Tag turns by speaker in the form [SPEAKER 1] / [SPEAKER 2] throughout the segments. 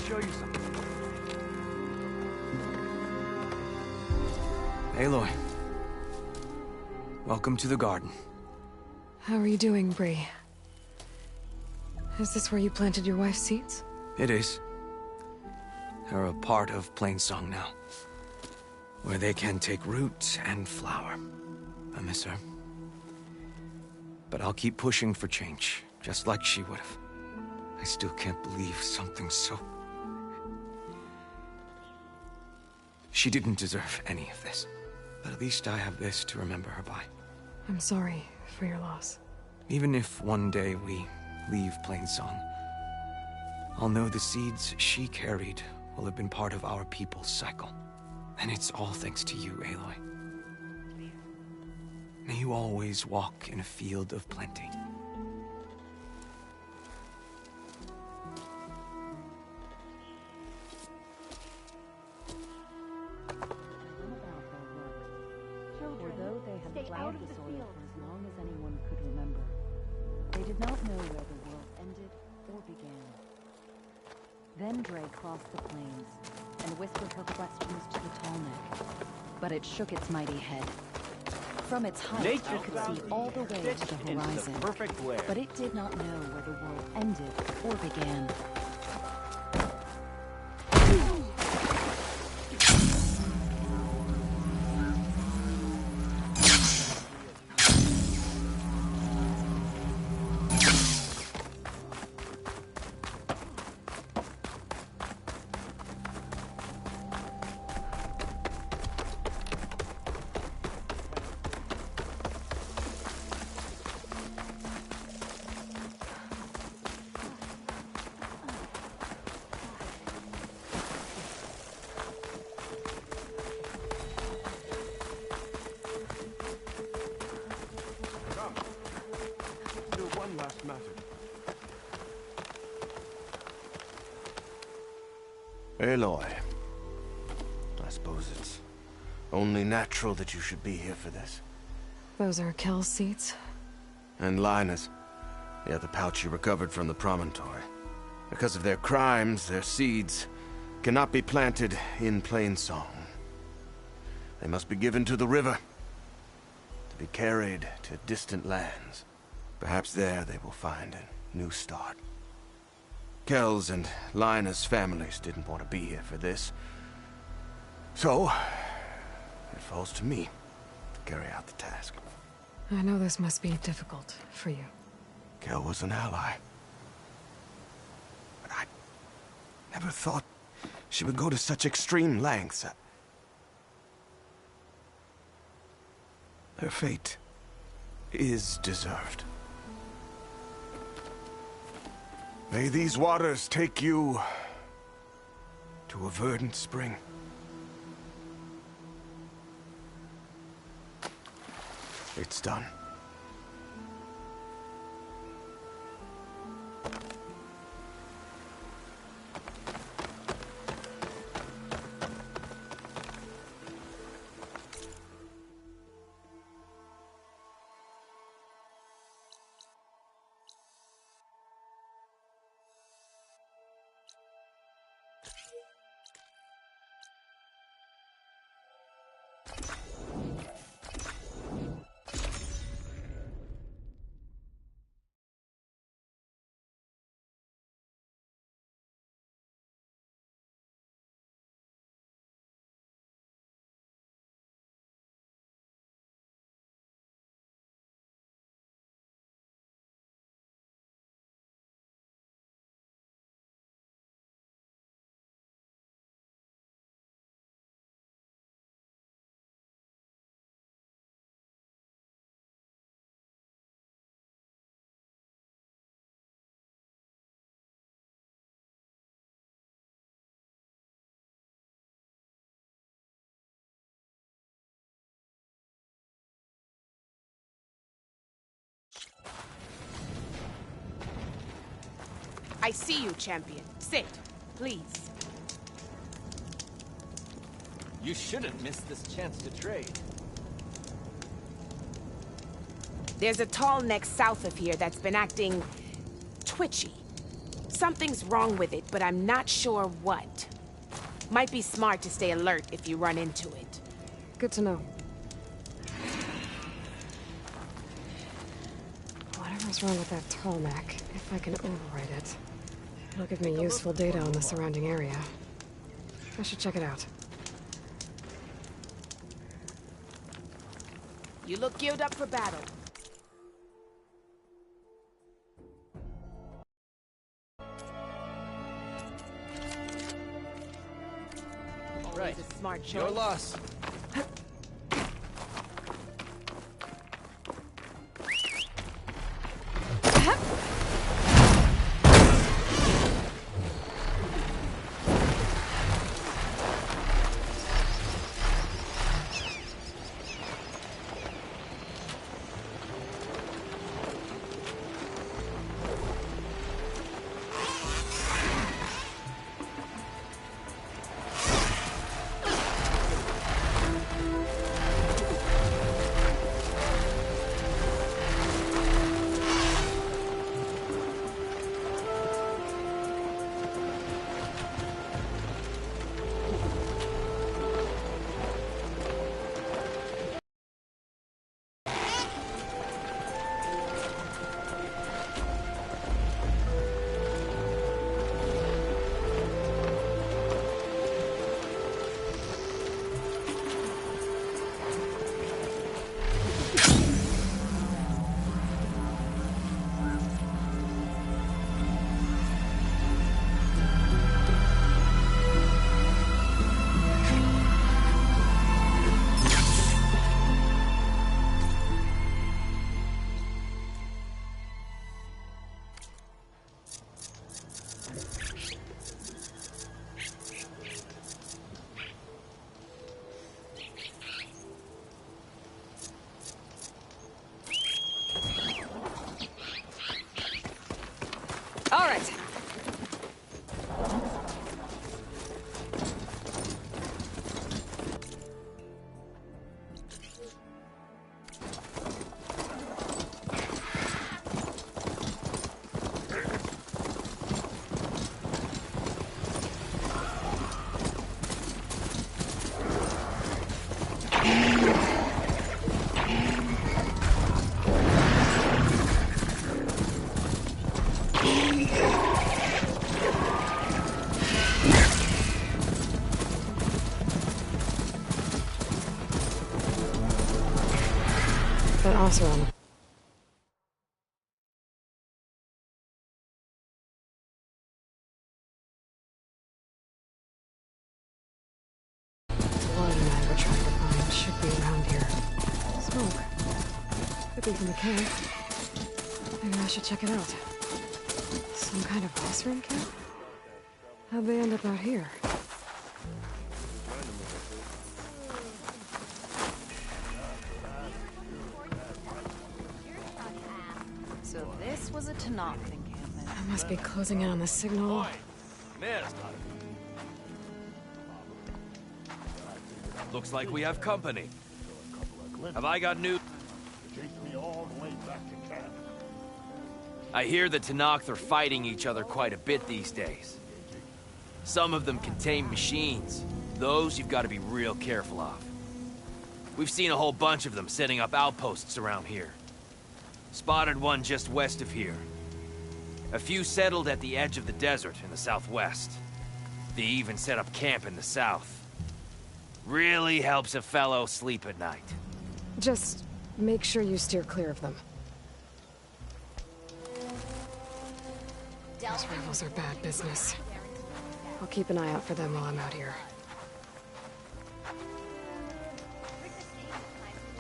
[SPEAKER 1] Show you something.
[SPEAKER 2] Aloy. Welcome to the garden.
[SPEAKER 3] How are you doing, Bree? Is this where you planted your wife's seeds?
[SPEAKER 2] It is. They're a part of Plainsong now, where they can take root and flower. I miss her. But I'll keep pushing for change, just like she would have. I still can't believe something so... She didn't deserve any of this. But at least I have this to remember her by.
[SPEAKER 3] I'm sorry for your loss.
[SPEAKER 2] Even if one day we leave Plainsong, I'll know the seeds she carried will have been part of our people's cycle. And it's all thanks to you, Aloy. May you always walk in a field of plenty.
[SPEAKER 4] Out of the soil for as long as anyone could remember. They did not know where the world ended or began. Then Dre crossed the plains and whispered her questions to the tall neck, but it shook its mighty head. From its height,
[SPEAKER 1] Nature
[SPEAKER 4] it could see all the way to the horizon, but it did not know where the world ended or began.
[SPEAKER 5] Aloy, I suppose it's only natural that you should be here for this.
[SPEAKER 3] Those are Kel's seeds?
[SPEAKER 5] And Linus. Yeah, the pouch you recovered from the promontory. Because of their crimes, their seeds cannot be planted in Plainsong. They must be given to the river, to be carried to distant lands. Perhaps there they will find a new start. Kel's and Linus' families didn't want to be here for this. So, it falls to me to carry out the task.
[SPEAKER 3] I know this must be difficult for you.
[SPEAKER 5] Kel was an ally. But I never thought she would go to such extreme lengths. Her fate is deserved. May these waters take you to a verdant spring. It's done.
[SPEAKER 6] I see you, champion. Sit, please.
[SPEAKER 7] You shouldn't miss this chance to trade.
[SPEAKER 6] There's a tall neck south of here that's been acting twitchy. Something's wrong with it, but I'm not sure what. Might be smart to stay alert if you run into it.
[SPEAKER 3] Good to know. Whatever's wrong with that tall neck, if I can override it, it'll give me useful data on the surrounding area. I should check it out.
[SPEAKER 6] You look geared up for battle.
[SPEAKER 7] Right.
[SPEAKER 6] Always a smart choice.
[SPEAKER 7] Your loss.
[SPEAKER 6] All right.
[SPEAKER 3] That Oseram. The one I were trying to find should be around here. Smoke. Could be from a camp. Maybe I should check it out. Some kind of Oseram camp? How'd they end up out here?
[SPEAKER 4] So this was a Tenakth encampment.
[SPEAKER 3] I must be closing in on the signal.
[SPEAKER 7] Missed. Looks like we have company. Have I got news? I hear the Tenakth are fighting each other quite a bit these days. Some of them contain machines. Those you've got to be real careful of. We've seen a whole bunch of them setting up outposts around here. Spotted one just west of here. A few settled at the edge of the desert in the southwest. They even set up camp in the south. Really helps a fellow sleep at night.
[SPEAKER 3] Just make sure you steer clear of them. Those rebels are bad business. I'll keep an eye out for them while I'm out here.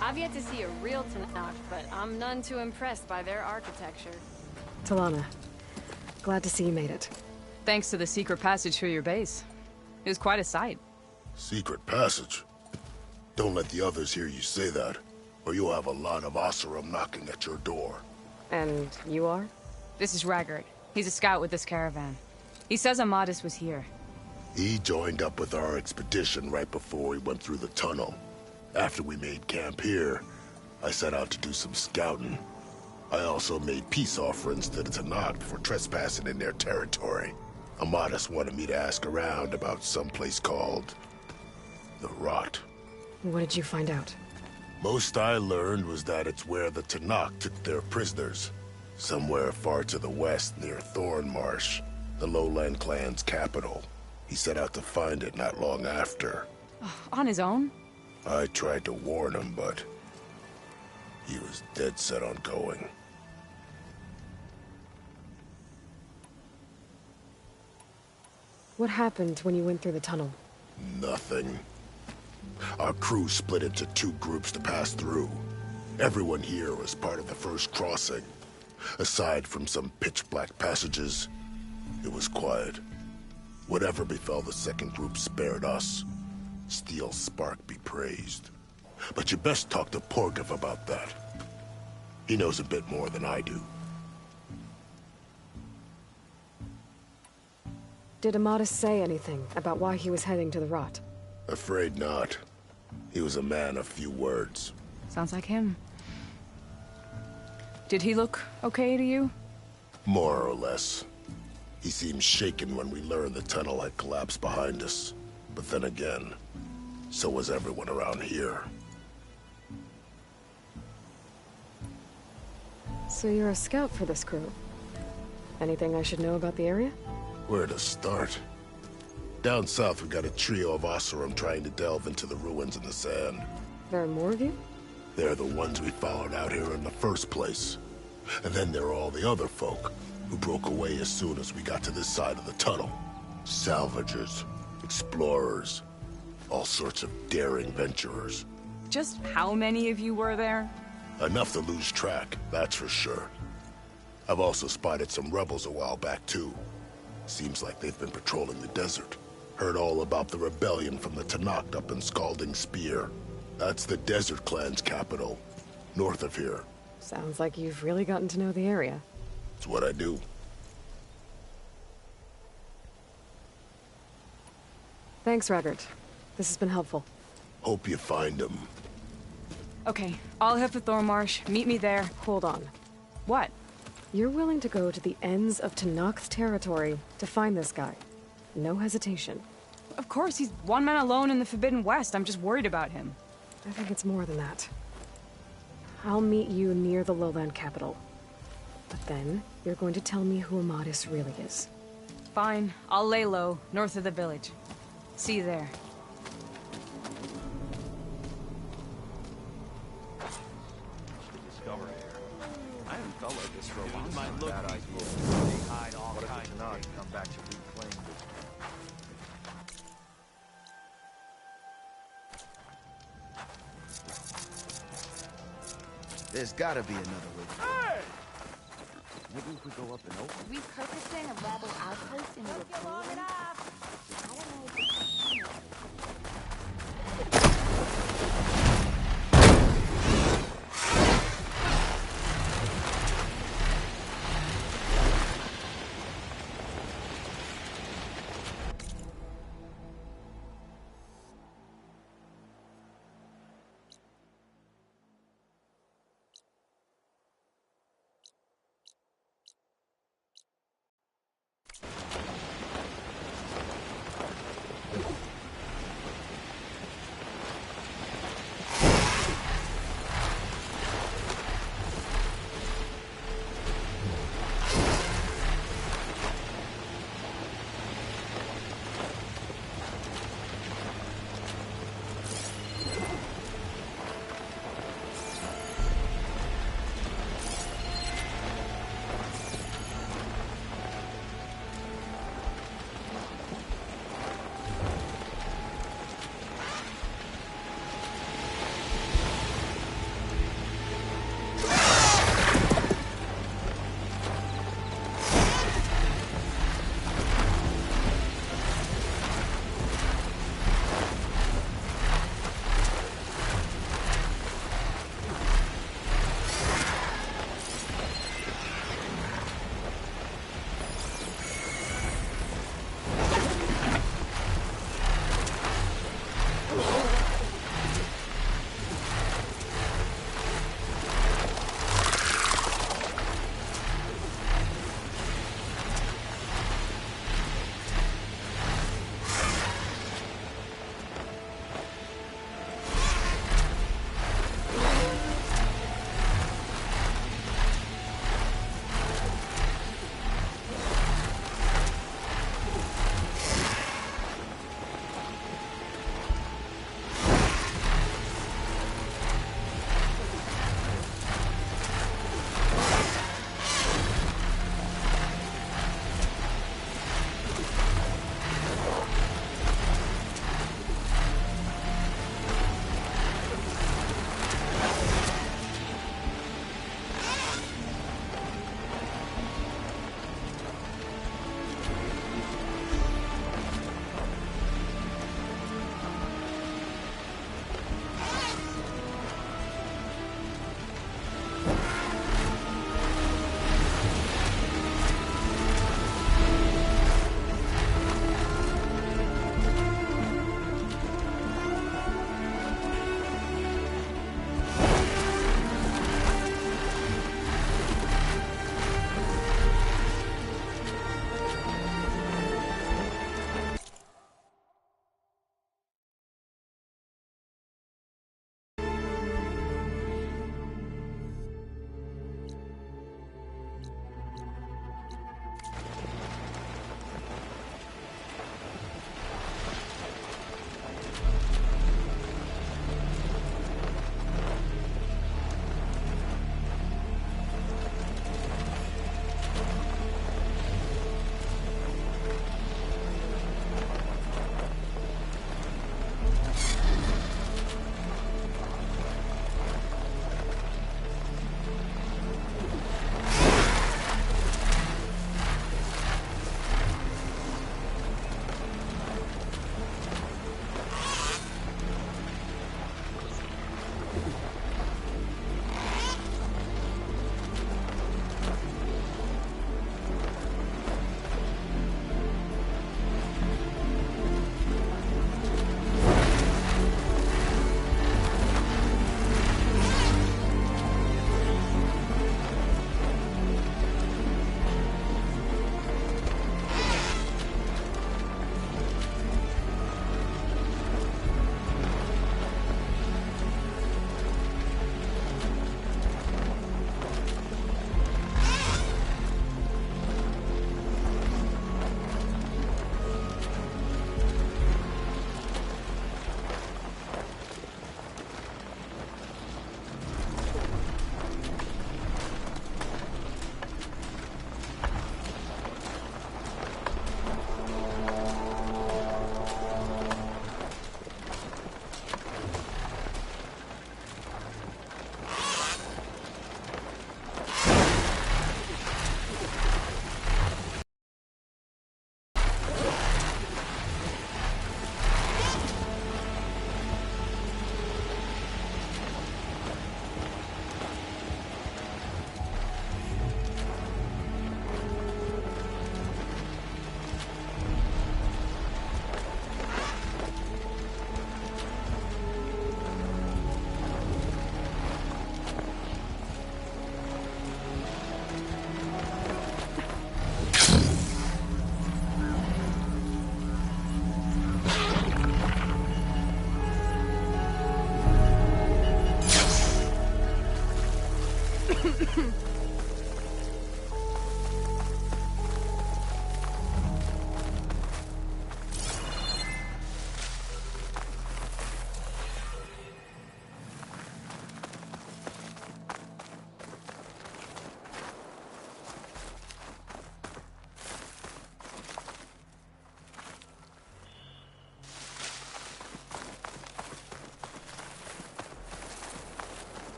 [SPEAKER 8] I've yet to see a real Tenakth, but I'm none too impressed by their architecture.
[SPEAKER 3] Talana, glad to see you made it.
[SPEAKER 9] Thanks to the secret passage through your base. It was quite a sight.
[SPEAKER 10] Secret passage? Don't let the others hear you say that, or you'll have a lot of Oseram knocking at your door.
[SPEAKER 3] And you are?
[SPEAKER 9] This is Raggart. He's a scout with this caravan. He says Amadis was here.
[SPEAKER 10] He joined up with our expedition right before we went through the tunnel. After we made camp here, I set out to do some scouting. I also made peace offerings to the Tenakth for trespassing in their territory. Amadis wanted me to ask around about some place called the Rot.
[SPEAKER 3] What did you find out?
[SPEAKER 10] Most I learned was that it's where the Tenakth took their prisoners. Somewhere far to the west near Thornmarsh, the Lowland clan's capital. He set out to find it not long after.
[SPEAKER 9] On his own?
[SPEAKER 10] I tried to warn him, but he was dead set on going.
[SPEAKER 3] What happened when you went through the tunnel?
[SPEAKER 10] Nothing. Our crew split into two groups to pass through. Everyone here was part of the first crossing. Aside from some pitch-black passages, it was quiet. Whatever befell the second group spared us. Steel Spark be praised. But you best talk to Porgov about that. He knows a bit more than I do.
[SPEAKER 3] Did Amadis say anything about why he was heading to the Rot?
[SPEAKER 10] Afraid not. He was a man of few words.
[SPEAKER 9] Sounds like him. Did he look okay to you?
[SPEAKER 10] More or less. He seemed shaken when we learned the tunnel had collapsed behind us. But then again, so was everyone around here.
[SPEAKER 3] So you're a scout for this crew. Anything I should know about the area?
[SPEAKER 10] Where to start? Down south, we got a trio of Oseram trying to delve into the ruins in the sand.
[SPEAKER 3] There are more of you?
[SPEAKER 10] They're the ones we followed out here in the first place. And then there are all the other folk, who broke away as soon as we got to this side of the tunnel. Salvagers, explorers, all sorts of daring venturers.
[SPEAKER 9] Just how many of you were there?
[SPEAKER 10] Enough to lose track, that's for sure. I've also spotted some rebels a while back, too. Seems like they've been patrolling the desert. Heard all about the rebellion from the Tenakth up in Scalding Spear. That's the Desert Clan's capital, north of here.
[SPEAKER 3] Sounds like you've really gotten to know the area.
[SPEAKER 10] It's what I do.
[SPEAKER 3] Thanks, Raggart. This has been helpful.
[SPEAKER 10] Hope you find him.
[SPEAKER 9] Okay, I'll head for Thornmarsh. Meet me there.
[SPEAKER 3] Hold on.
[SPEAKER 9] What?
[SPEAKER 3] You're willing to go to the ends of Tenakth's territory to find this guy. No hesitation.
[SPEAKER 9] Of course, he's one man alone in the Forbidden West. I'm just worried about him.
[SPEAKER 3] I think it's more than that. I'll meet you near the lowland capital. But then, you're going to tell me who Amadis really is.
[SPEAKER 9] Fine. I'll lay low, north of the village. See you there.
[SPEAKER 1] I haven't felt like this for a long time. Bad idea. They hide all kinds of things. Come back to reclaim this.
[SPEAKER 11] There's gotta be another way.
[SPEAKER 1] Hey!
[SPEAKER 11] Maybe if we go up and open.
[SPEAKER 4] Repurposing a rebel outpost into a prison? I don't know if it's...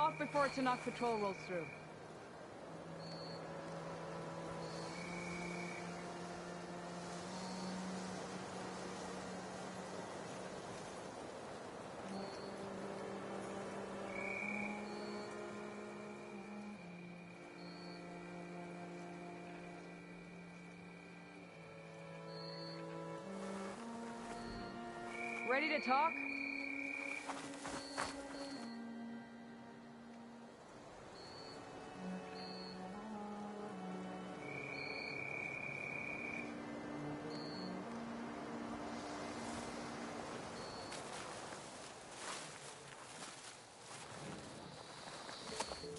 [SPEAKER 9] off before a Tenakth patrol rolls through. Ready to talk?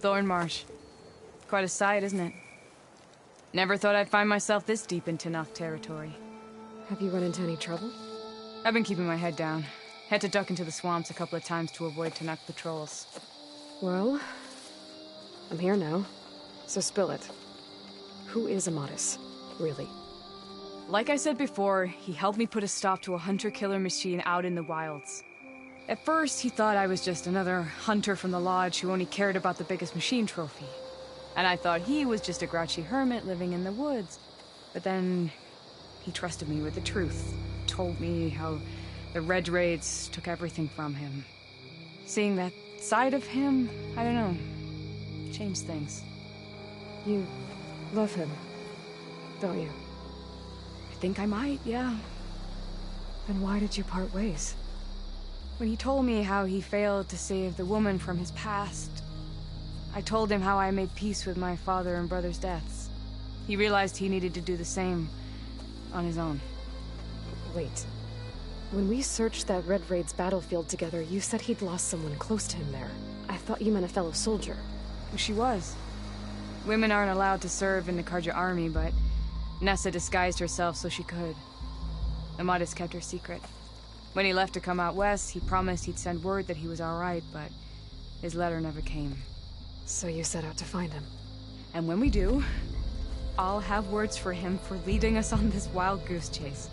[SPEAKER 9] Thornmarsh. Quite a sight, isn't it? Never thought I'd find myself this deep in Tenakth territory.
[SPEAKER 3] Have you run into any trouble?
[SPEAKER 9] I've been keeping my head down. Had to duck into the swamps a couple of times to avoid Tenakth patrols.
[SPEAKER 3] Well, I'm here now, so spill it. Who is Amadis, really?
[SPEAKER 9] Like I said before, he helped me put a stop to a hunter-killer machine out in the wilds. At first, he thought I was just another hunter from the Lodge who only cared about the biggest machine trophy. And I thought he was just a grouchy hermit living in the woods. But then, he trusted me with the truth. Told me how the Red Raids took everything from him. Seeing that side of him, I don't know, changed things.
[SPEAKER 3] You love him, don't you?
[SPEAKER 9] I think I might, yeah.
[SPEAKER 3] Then why did you part ways?
[SPEAKER 9] When he told me how he failed to save the woman from his past, I told him how I made peace with my father and brother's deaths. He realized he needed to do the same on his own.
[SPEAKER 3] Wait. When we searched that Red Raid's battlefield together, you said he'd lost someone close to him there. I thought you meant a fellow soldier.
[SPEAKER 9] She was. Women aren't allowed to serve in the Carja army, but Nessa disguised herself so she could. Amadis kept her secret. When he left to come out west, he promised he'd send word that he was alright, but his letter never came.
[SPEAKER 3] So you set out to find him.
[SPEAKER 9] And when we do, I'll have words for him for leading us on this wild goose chase.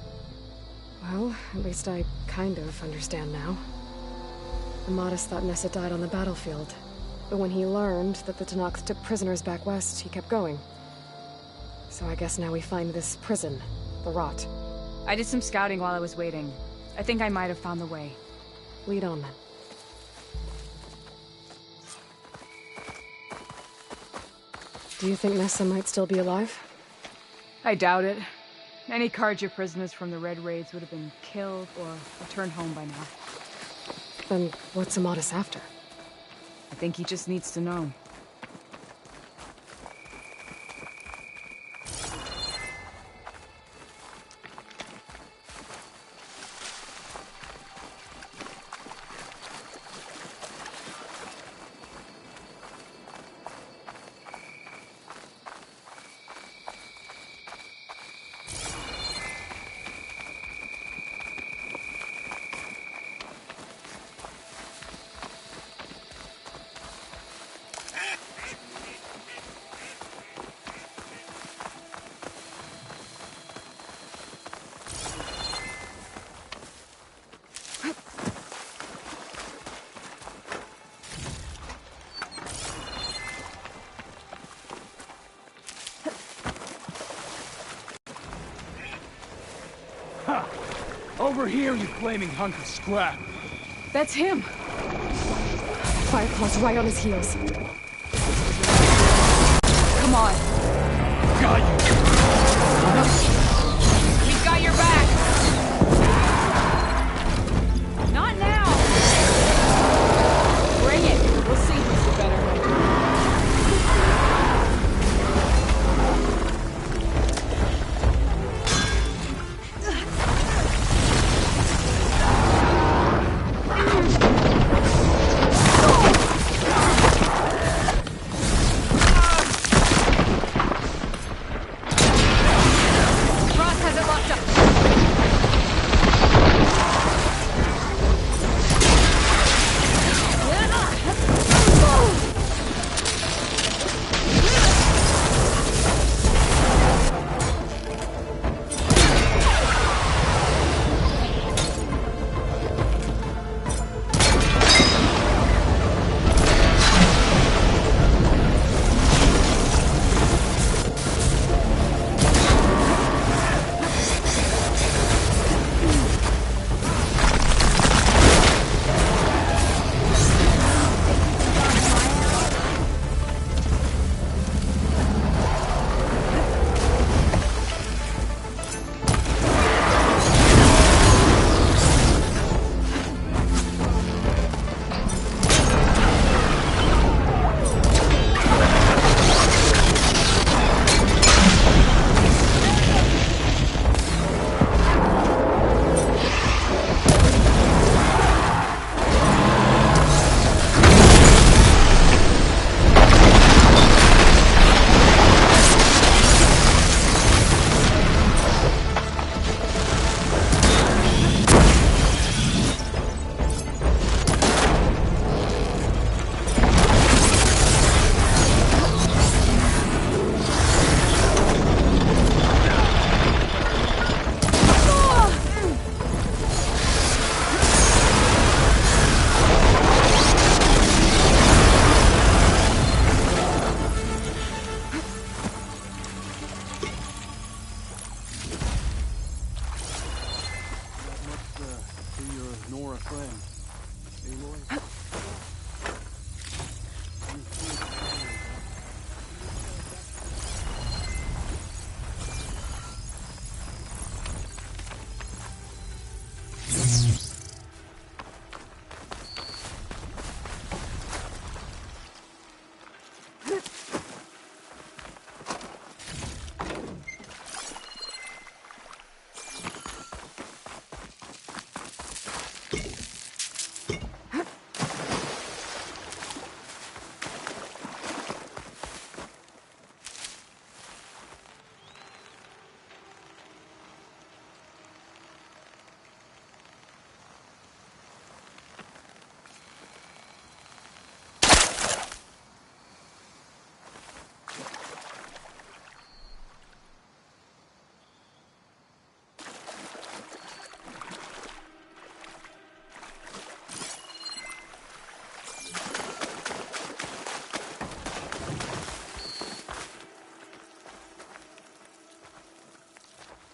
[SPEAKER 3] Well, at least I kind of understand now. Amadis thought Nessa died on the battlefield. But when he learned that the Tenakth took prisoners back west, he kept going. So I guess now we find this prison, the Rot.
[SPEAKER 9] I did some scouting while I was waiting. I think I might have found the way.
[SPEAKER 3] Lead on, then. Do you think Nessa might still be alive?
[SPEAKER 9] I doubt it. Any Carja prisoners from the Red Raids would have been killed or returned home by now.
[SPEAKER 3] Then what's Amadis after?
[SPEAKER 9] I think he just needs to know.
[SPEAKER 12] Over here, you flaming hunk of scrap.
[SPEAKER 9] That's him!
[SPEAKER 3] Fireclaw's right on his heels.
[SPEAKER 9] Come on.
[SPEAKER 12] Got you!
[SPEAKER 9] We've got your back! Not now! Bring it! We'll see who's the better one.
[SPEAKER 12] our friend. Aloy?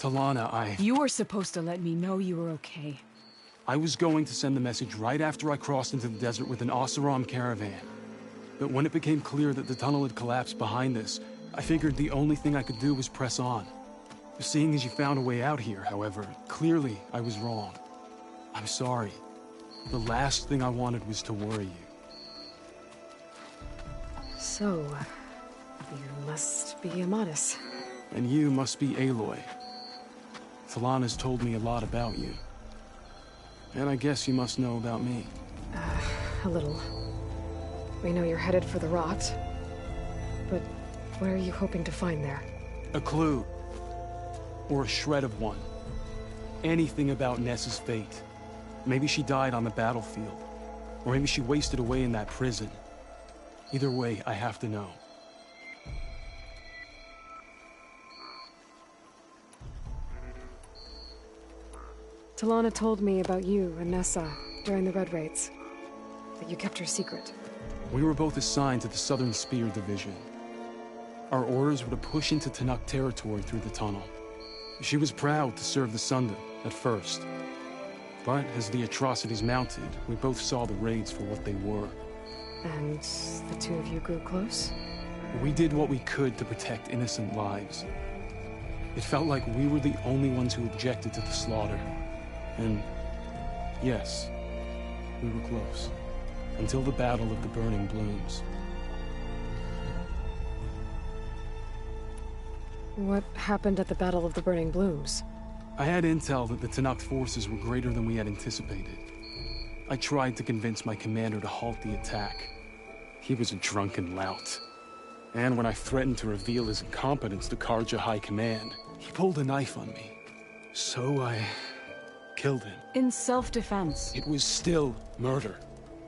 [SPEAKER 12] Talana,
[SPEAKER 9] You were supposed to let me know you were okay.
[SPEAKER 12] I was going to send the message right after I crossed into the desert with an Oseram caravan. But when it became clear that the tunnel had collapsed behind us, I figured the only thing I could do was press on. Seeing as you found a way out here, however, clearly I was wrong. I'm sorry. The last thing I wanted was to worry you.
[SPEAKER 3] So, you must be Amadis.
[SPEAKER 12] And you must be Aloy. Talana's told me a lot about you. And I guess you must know about me.
[SPEAKER 3] A little. We know you're headed for the rot. But what are you hoping to find there?
[SPEAKER 12] A clue. Or a shred of one. Anything about Nessa's fate. Maybe she died on the battlefield. Or maybe she wasted away in that prison. Either way, I have to know.
[SPEAKER 3] Talana told me about you and Nessa during the Red Raids. That you kept her secret.
[SPEAKER 12] We were both assigned to the Southern Spear Division. Our orders were to push into Tenakth territory through the tunnel. She was proud to serve the Sunda at first. But as the atrocities mounted, we both saw the raids for what they were.
[SPEAKER 3] And the two of you grew close?
[SPEAKER 12] We did what we could to protect innocent lives. It felt like we were the only ones who objected to the slaughter. And yes, we were close. Until the Battle of the Burning Blooms.
[SPEAKER 3] What happened at the Battle of the Burning Blooms?
[SPEAKER 12] I had intel that the Tenakth forces were greater than we had anticipated. I tried to convince my commander to halt the attack. He was a drunken lout. And when I threatened to reveal his incompetence to Carja High Command, he pulled a knife on me. So I killed him.
[SPEAKER 9] In self-defense.
[SPEAKER 12] It was still murder.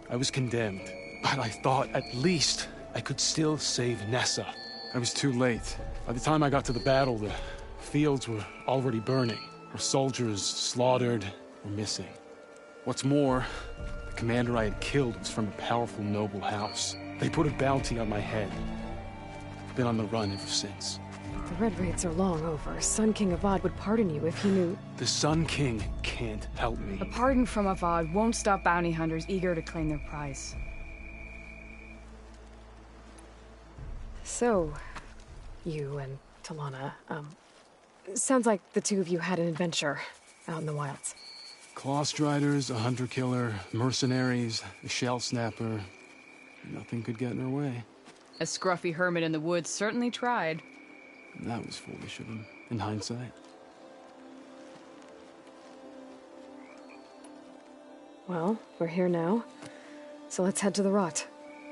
[SPEAKER 12] I was condemned, but I thought at least I could still save Nessa. I was too late. By the time I got to the battle, the fields were already burning. Our soldiers slaughtered or missing. What's more, the commander I had killed was from a powerful noble house. They put a bounty on my head. I've been on the run ever since.
[SPEAKER 3] The Red Raids are long over. Sun King Avad would pardon you if he knew...
[SPEAKER 12] The Sun King can't help me.
[SPEAKER 9] A pardon from Avad won't stop bounty hunters eager to claim their prize.
[SPEAKER 3] So, you and Talana, sounds like the two of you had an adventure out in the wilds.
[SPEAKER 12] Clawstriders, a hunter-killer, mercenaries, a shell snapper. Nothing could get in her way.
[SPEAKER 9] A scruffy hermit in the woods certainly tried.
[SPEAKER 12] That was foolish of him, in hindsight.
[SPEAKER 3] Well, we're here now, so let's head to the rot.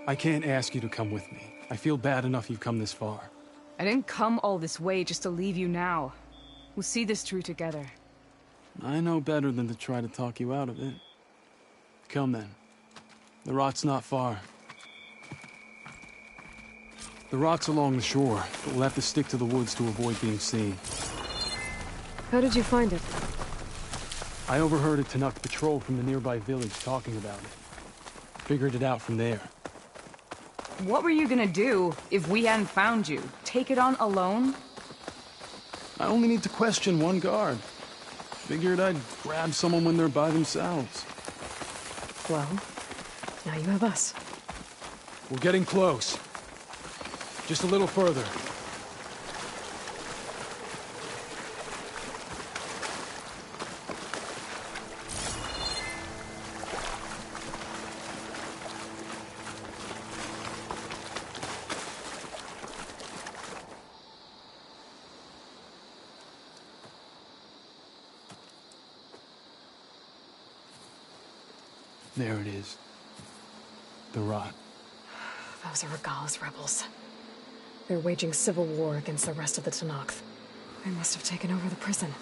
[SPEAKER 12] I can't ask you to come with me. I feel bad enough you've come this far.
[SPEAKER 9] I didn't come all this way just to leave you now. We'll see this through together.
[SPEAKER 12] I know better than to try to talk you out of it. Come then. The rot's not far. The rot's along the shore, but we'll have to stick to the woods to avoid being seen.
[SPEAKER 3] How did you find it?
[SPEAKER 12] I overheard a Tenakth patrol from the nearby village talking about it. Figured it out from there.
[SPEAKER 9] What were you gonna do if we hadn't found you? Take it on alone?
[SPEAKER 12] I only need to question one guard. Figured I'd grab someone when they're by themselves.
[SPEAKER 3] Well, now you have us.
[SPEAKER 12] We're getting close. Just a little further. There it is. The rot.
[SPEAKER 3] Those are Regalla's rebels. They're waging civil war against the rest of the Tenakth. They must have taken over the prison.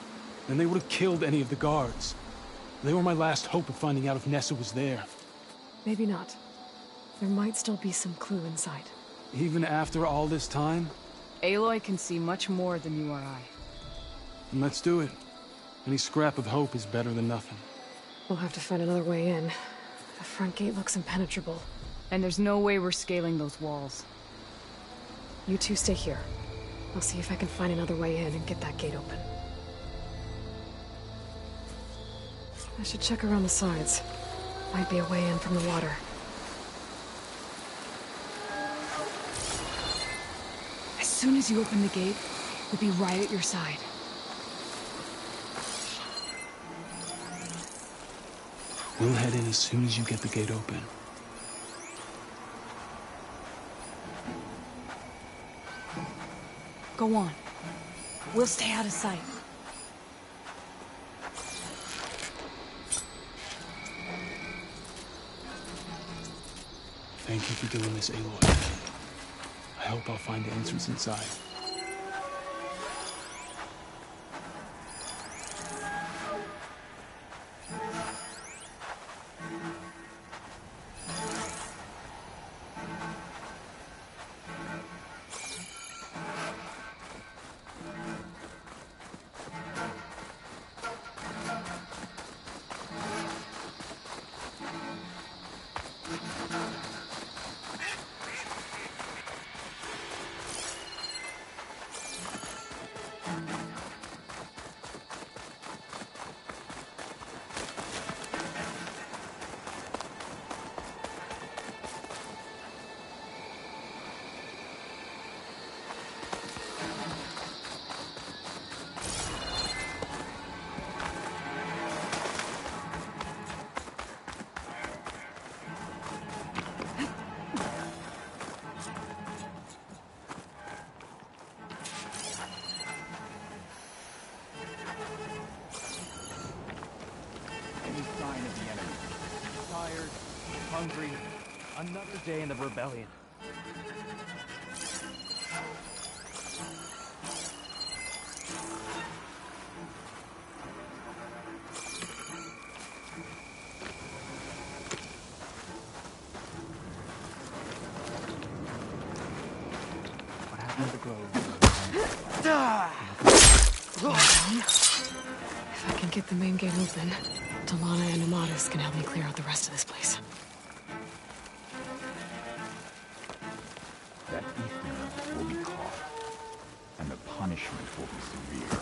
[SPEAKER 12] Then they would have killed any of the guards. They were my last hope of finding out if Nessa was there.
[SPEAKER 3] Maybe not. There might still be some clue inside.
[SPEAKER 12] Even after all this time?
[SPEAKER 9] Aloy can see much more than you or I.
[SPEAKER 12] Then let's do it. Any scrap of hope is better than nothing.
[SPEAKER 3] We'll have to find another way in. The front gate looks impenetrable.
[SPEAKER 9] And there's no way we're scaling those walls.
[SPEAKER 3] You two stay here. I'll see if I can find another way in and get that gate open. I should check around the sides. Might be a way in from the water.
[SPEAKER 9] As soon as you open the gate, we'll be right at your side.
[SPEAKER 12] We'll head in as soon as you get the gate open.
[SPEAKER 9] Go on. We'll stay out of sight.
[SPEAKER 12] Thank you for doing this, Aloy. I hope I'll find answers inside.
[SPEAKER 1] Hungry. Another day in the rebellion. What happened to the grove?
[SPEAKER 3] If I can get the main gate open, Talana and Amatis can help me clear out the rest of this place.
[SPEAKER 13] That Ether will be caught, and the punishment will be severe.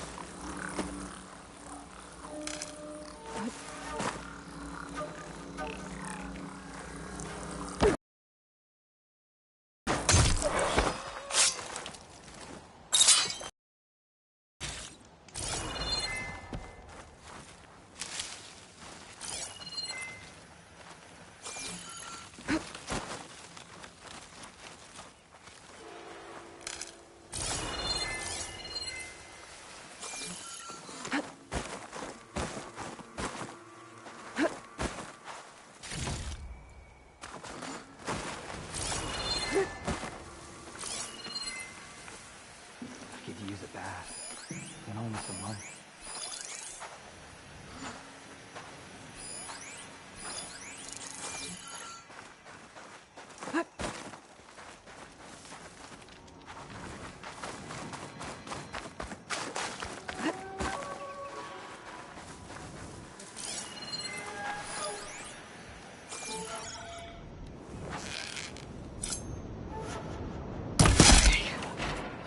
[SPEAKER 1] Use a bath. And only some money.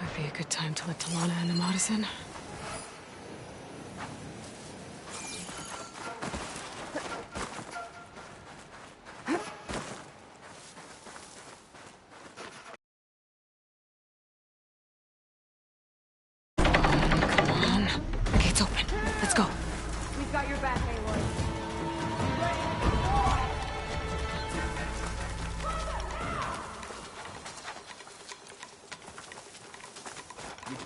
[SPEAKER 3] Might be a good time to let Talana and Amatis in.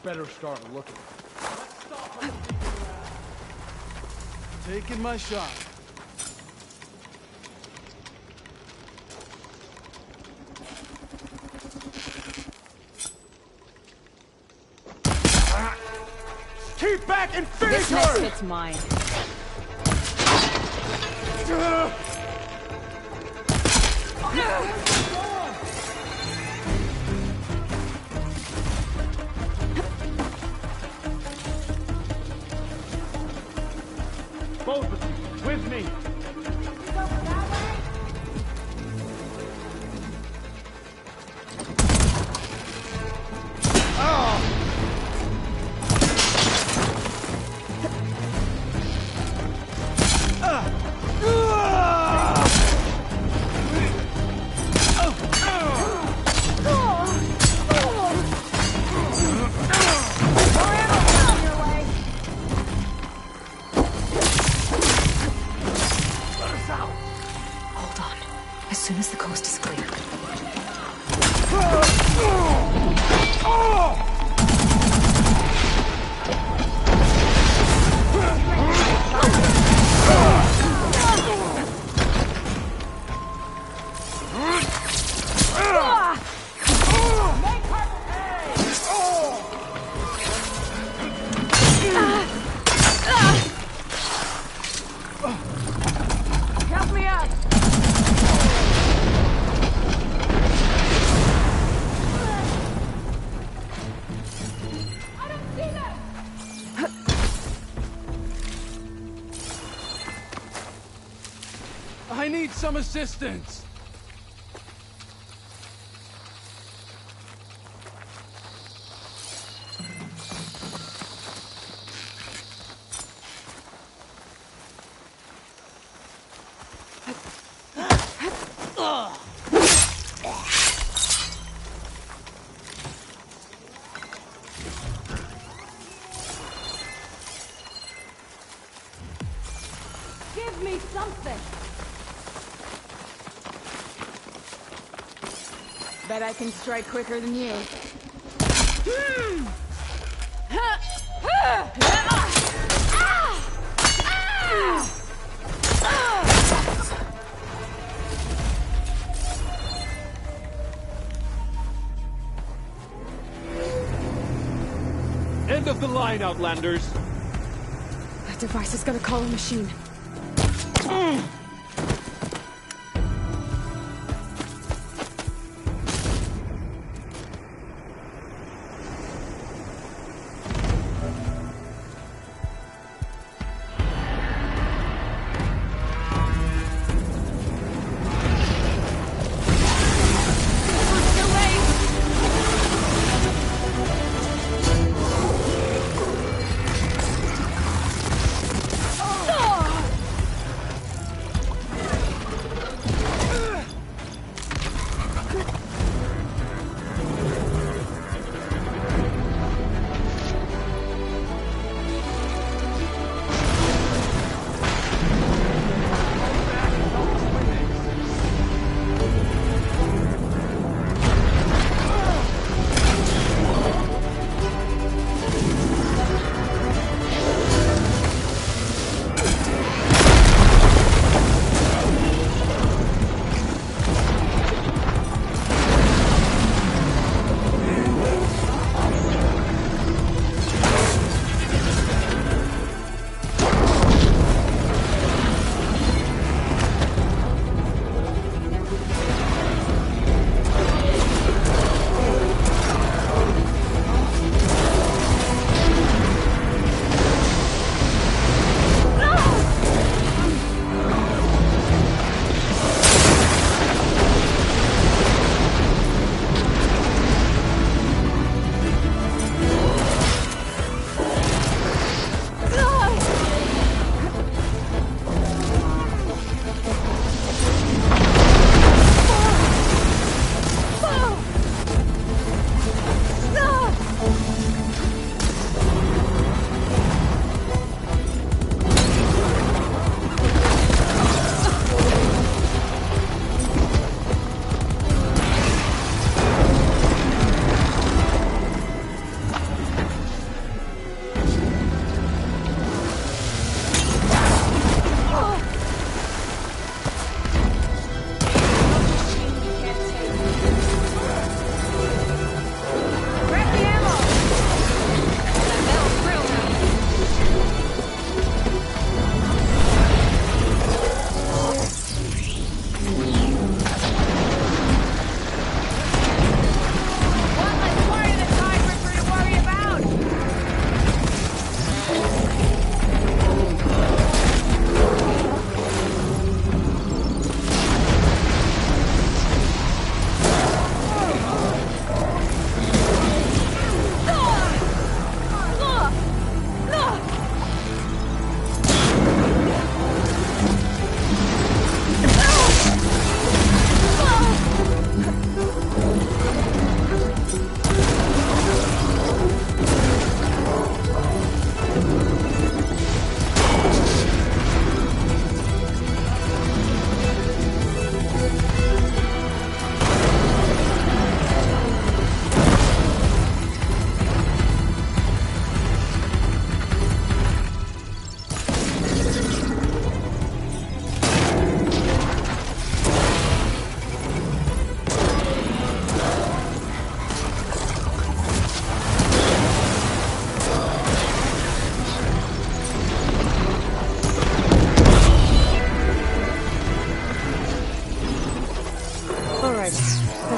[SPEAKER 12] better start looking. Taking my shot.
[SPEAKER 14] Keep back and finish
[SPEAKER 9] This
[SPEAKER 14] her!
[SPEAKER 9] next hit's mine.
[SPEAKER 14] Both of you, with me.
[SPEAKER 3] Hold on. As soon as the coast is clear.
[SPEAKER 9] Help me out!
[SPEAKER 12] I need some assistance.
[SPEAKER 4] Give me something!
[SPEAKER 9] Bet I can strike quicker than you.
[SPEAKER 14] End of the line, Outlanders.
[SPEAKER 9] That device is gonna call a machine.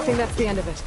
[SPEAKER 3] think that's the end of it.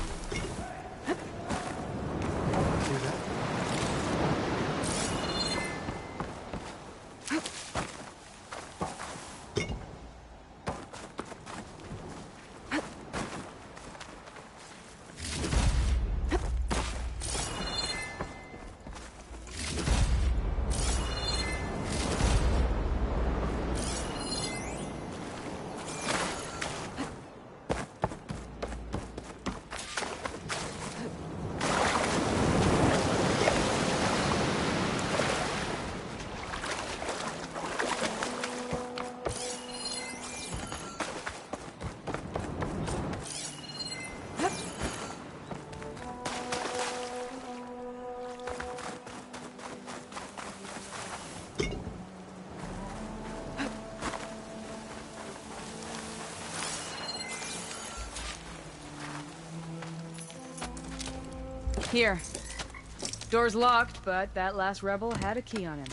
[SPEAKER 9] Here. Door's locked, but that last rebel had a key on him.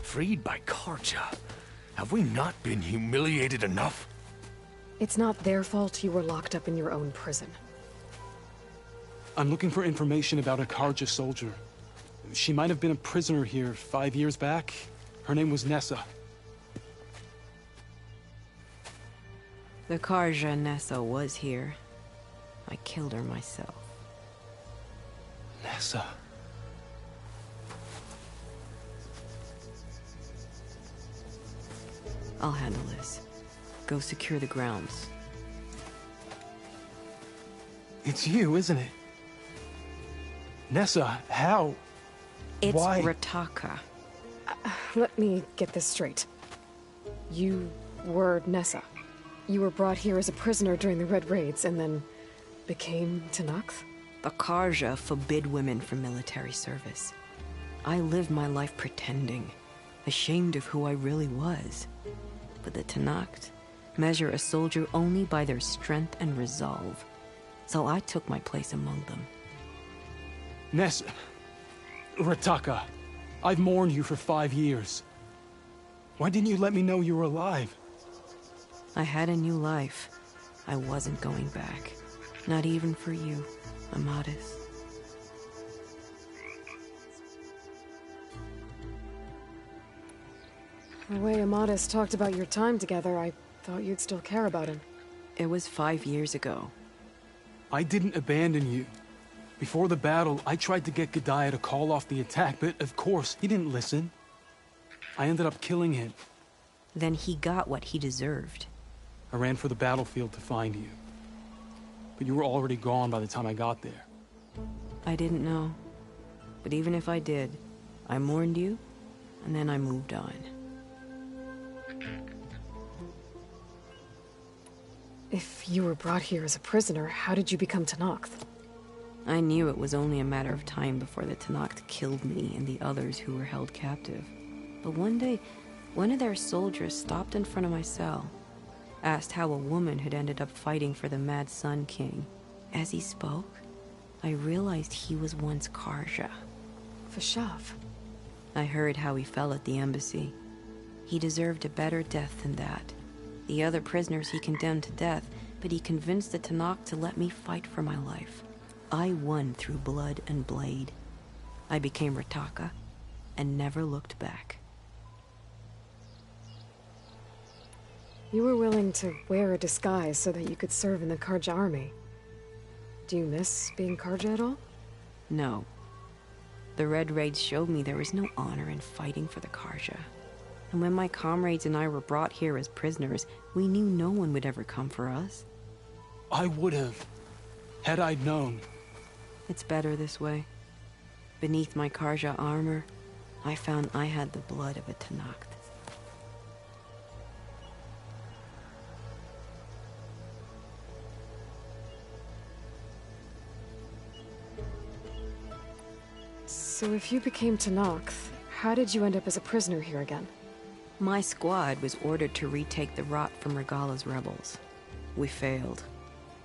[SPEAKER 15] Freed by Carja. Have we not been humiliated enough?
[SPEAKER 3] It's not their fault you were locked up in your own prison.
[SPEAKER 12] I'm looking for information about a Carja soldier. She might have been a prisoner here 5 years back. Her name was Nessa.
[SPEAKER 16] The Carja Nessa was here. I killed her myself.
[SPEAKER 12] Nessa.
[SPEAKER 16] I'll handle this. Go secure the grounds.
[SPEAKER 12] It's you, isn't it? Nessa, how?
[SPEAKER 16] It's
[SPEAKER 12] Why?
[SPEAKER 16] Rataka.
[SPEAKER 3] Let me get this straight. You were Nessa. You were brought here as a prisoner during the Red Raids and then became Tenakth?
[SPEAKER 16] The Carja forbid women from military service. I lived my life pretending, ashamed of who I really was. But the Tenakth measure a soldier only by their strength and resolve. So I took my place among them.
[SPEAKER 12] Nessa. Rataka. I've mourned you for 5 years. Why didn't you let me know you were alive?
[SPEAKER 16] I had a new life. I wasn't going back. Not even for you, Amadis.
[SPEAKER 3] The way Amadis talked about your time together, I thought you'd still care about him.
[SPEAKER 16] It was 5 years ago.
[SPEAKER 12] I didn't abandon you. Before the battle, I tried to get Godiah to call off the attack, but of course, he didn't listen. I ended up killing him.
[SPEAKER 16] Then he got what he deserved.
[SPEAKER 12] I ran for the battlefield to find you. But you were already gone by the time I got there.
[SPEAKER 16] I didn't know. But even if I did, I mourned you, and then I moved on.
[SPEAKER 3] If you were brought here as a prisoner, how did you become Tenakth?
[SPEAKER 16] I knew it was only a matter of time before the Tenakth killed me and the others who were held captive. But one day, one of their soldiers stopped in front of my cell, asked how a woman had ended up fighting for the Mad Sun King. As he spoke, I realized he was once Carja.
[SPEAKER 3] Vashav.
[SPEAKER 16] I heard how he fell at the embassy. He deserved a better death than that. The other prisoners he condemned to death, but he convinced the Tenakth to let me fight for my life. I won through blood and blade. I became Rataka, and never looked back.
[SPEAKER 3] You were willing to wear a disguise so that you could serve in the Carja army. Do you miss being Carja at all?
[SPEAKER 16] No. The Red Raids showed me there was no honor in fighting for the Carja. And when my comrades and I were brought here as prisoners, we knew no one would ever come for us.
[SPEAKER 12] I would have, had I known.
[SPEAKER 16] It's better this way. Beneath my Carja armor, I found I had the blood of a Tenakth.
[SPEAKER 3] So if you became Tenakth, how did you end up as a prisoner here again?
[SPEAKER 16] My squad was ordered to retake the Rot from Regala's rebels. We failed.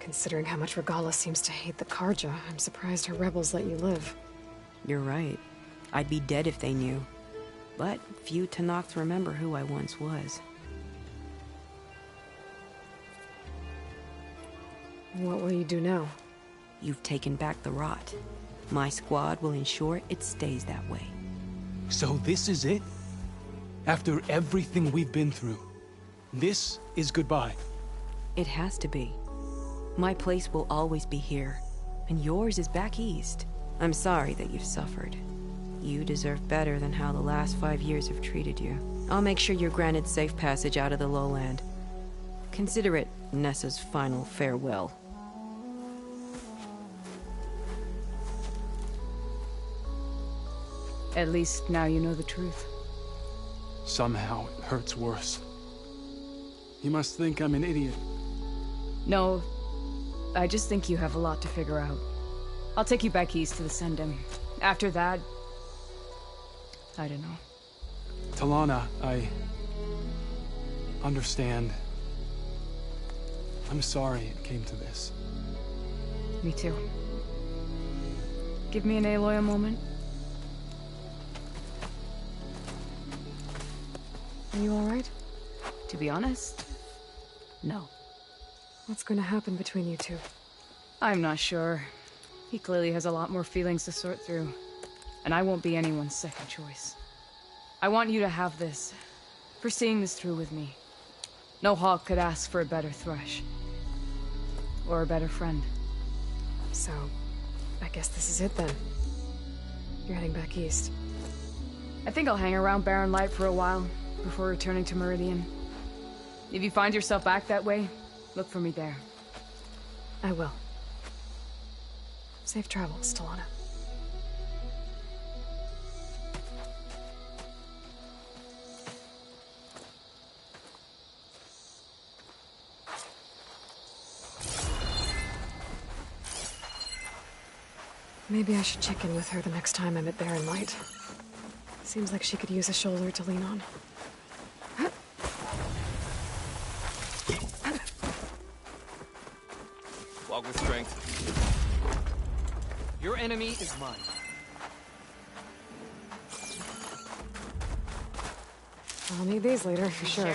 [SPEAKER 3] Considering how much Regala seems to hate the Carja, I'm surprised her rebels let you live.
[SPEAKER 16] You're right. I'd be dead if they knew. But few Tenakths remember who I once was.
[SPEAKER 3] What will you do now?
[SPEAKER 16] You've taken back the rot. My squad will ensure it stays that way.
[SPEAKER 12] So this is it? After everything we've been through, this is goodbye?
[SPEAKER 16] It has to be. My place will always be here, and yours is back east. I'm sorry that you've suffered. You deserve better than how the last 5 years have treated you. I'll make sure you're granted safe passage out of the lowland. Consider it Nessa's final farewell.
[SPEAKER 9] At least now you know the truth.
[SPEAKER 12] Somehow it hurts worse. You must think I'm an idiot.
[SPEAKER 9] No, I just think you have a lot to figure out. I'll take you back east to the Sending. After that, I don't know.
[SPEAKER 12] Talana, I understand. I'm sorry it came to this.
[SPEAKER 9] Me too. Give me an Aloy a moment.
[SPEAKER 3] Are you alright?
[SPEAKER 9] To be honest, no.
[SPEAKER 3] What's going to happen between you two?
[SPEAKER 9] I'm not sure. He clearly has a lot more feelings to sort through. And I won't be anyone's second choice. I want you to have this, for seeing this through with me. No hawk could ask for a better thrush. Or a better friend.
[SPEAKER 3] So, I guess this is it then. You're heading back east.
[SPEAKER 9] I think I'll hang around Barren Light for a while, before returning to Meridian. If you find yourself back that way, look for me there.
[SPEAKER 3] I will. Safe travels, Talana. Maybe I should check in with her the next time I'm at Barren Light. Seems like she could use a shoulder to lean on.
[SPEAKER 1] Walk with strength. Your enemy is mine.
[SPEAKER 3] I'll need these later, for sure.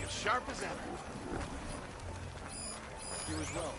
[SPEAKER 1] Sharp as ever. You as well.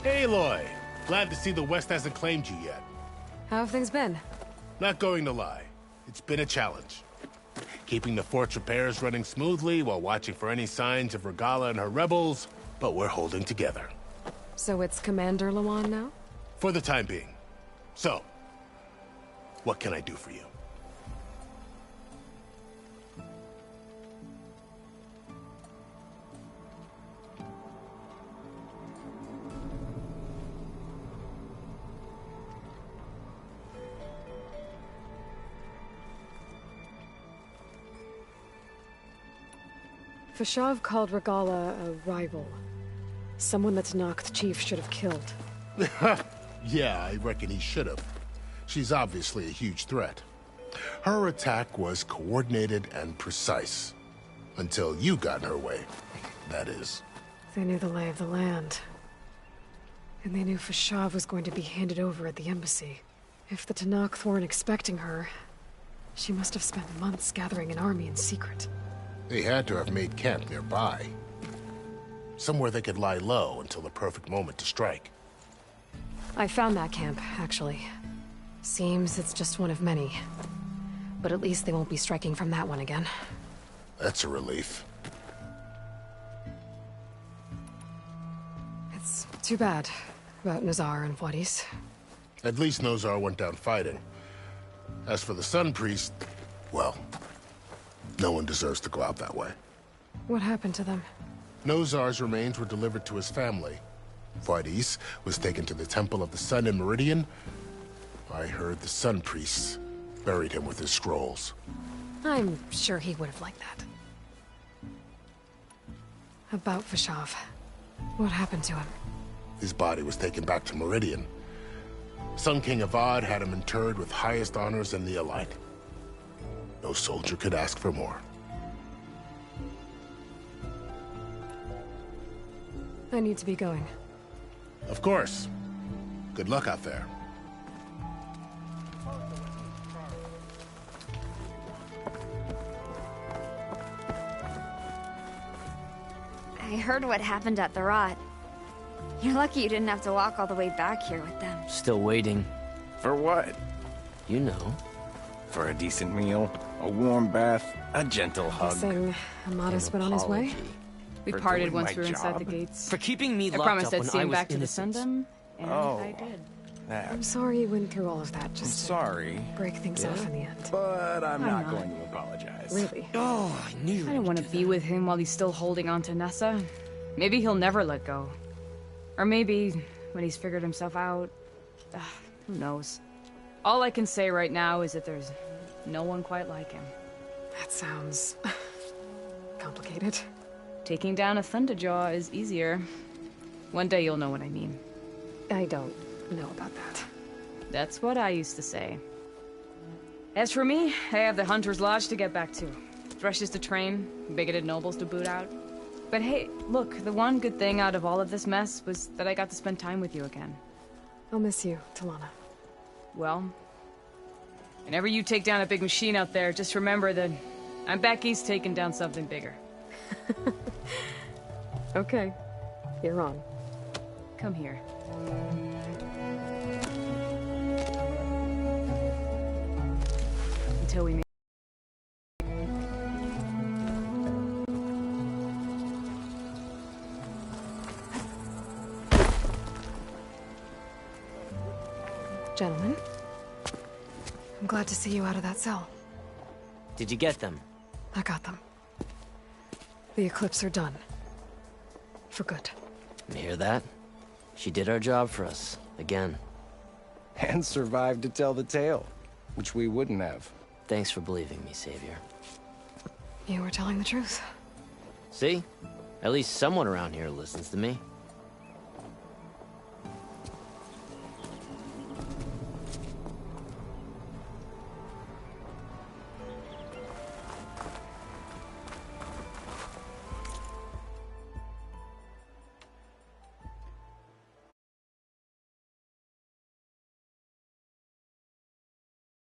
[SPEAKER 10] Aloy! Glad to see the West hasn't claimed you yet.
[SPEAKER 3] How have things been?
[SPEAKER 10] Not going to lie. It's been a challenge. keeping the fort's repairs running smoothly while watching for any signs of Regala and her rebels, but we're holding together.
[SPEAKER 3] So it's Commander Lawan now?
[SPEAKER 10] For the time being. So, what can I do for you?
[SPEAKER 3] Fashav called Regala a rival. Someone that Tenakth Chief should have killed.
[SPEAKER 10] Yeah, I reckon he should have. She's obviously a huge threat. Her attack was coordinated and precise. Until you got in her way, that is.
[SPEAKER 3] They knew the lay of the land. And they knew Fashav was going to be handed over at the embassy. If the Tenakth weren't expecting her, she must have spent months gathering an army in secret.
[SPEAKER 10] They had to have made camp nearby. Somewhere they could lie low until the perfect moment to strike.
[SPEAKER 3] I found that camp, actually. Seems it's just one of many. But at least they won't be striking from that one again.
[SPEAKER 10] That's a relief.
[SPEAKER 3] It's too bad about Nazar and Wadis.
[SPEAKER 10] At least Nozar went down fighting. As for the Sun Priest, well, no one deserves to go out that way.
[SPEAKER 3] What happened to them?
[SPEAKER 10] Nozar's remains were delivered to his family. Wadis was taken to the Temple of the Sun in Meridian. I heard the Sun Priests buried him with his scrolls.
[SPEAKER 3] I'm sure he would have liked that. About Fashav. What happened to him?
[SPEAKER 10] His body was taken back to Meridian. Sun King Avad had him interred with highest honors in the Elite. No soldier could ask for more.
[SPEAKER 3] I need to be going.
[SPEAKER 10] Of course. Good luck out there.
[SPEAKER 17] I heard what happened at the Rot. You're lucky you didn't have to walk all the way back here with them.
[SPEAKER 2] Still waiting.
[SPEAKER 11] For what?
[SPEAKER 2] You know.
[SPEAKER 11] For a decent meal, a warm bath, a gentle hug.
[SPEAKER 3] Guessing Amadas went on his way?
[SPEAKER 9] We
[SPEAKER 11] For
[SPEAKER 9] parted
[SPEAKER 11] doing
[SPEAKER 9] once
[SPEAKER 11] my
[SPEAKER 9] we were inside the
[SPEAKER 11] job?
[SPEAKER 9] gates.
[SPEAKER 2] For keeping me
[SPEAKER 9] I
[SPEAKER 2] locked
[SPEAKER 9] promised
[SPEAKER 2] up
[SPEAKER 9] I'd
[SPEAKER 2] when
[SPEAKER 9] see
[SPEAKER 2] I
[SPEAKER 9] him
[SPEAKER 2] was
[SPEAKER 9] back to
[SPEAKER 2] innocent.
[SPEAKER 9] defend him, and
[SPEAKER 11] Oh.
[SPEAKER 9] I did.
[SPEAKER 3] I'm sorry you went through all of that
[SPEAKER 11] I'm
[SPEAKER 3] just to
[SPEAKER 11] sorry,
[SPEAKER 3] break things off in the end.
[SPEAKER 11] but I'm not
[SPEAKER 9] not.
[SPEAKER 11] going to apologize.
[SPEAKER 3] Really?
[SPEAKER 2] Oh, I knew you
[SPEAKER 9] I don't want to be with him while he's still holding on to Nessa. Maybe he'll never let go. Or maybe when he's figured himself out. Who knows? All I can say right now is that there's no one quite like him.
[SPEAKER 3] That sounds complicated.
[SPEAKER 9] Taking down a Thunderjaw is easier. One day you'll know what I mean.
[SPEAKER 3] I don't know about that.
[SPEAKER 9] That's what I used to say. As for me, I have the Hunter's Lodge to get back to. Thrushes to train, bigoted nobles to boot out. But hey, look, the one good thing out of all of this mess was that I got to spend time with you again.
[SPEAKER 3] I'll miss you, Talana.
[SPEAKER 9] Well, whenever you take down a big machine out there, just remember that I'm back east taking down something bigger.
[SPEAKER 3] Okay, you're on.
[SPEAKER 9] Come here. Until we meet.
[SPEAKER 3] Gentlemen, I'm glad to see you out of that cell.
[SPEAKER 2] Did you get them?
[SPEAKER 3] I got them. The Eclipse are done. For good.
[SPEAKER 2] You hear that? She did our job for us. Again.
[SPEAKER 11] And survived to tell the tale, which we wouldn't have.
[SPEAKER 2] Thanks for believing me, Savior.
[SPEAKER 3] You were telling the truth.
[SPEAKER 2] See? At least someone around here listens to me.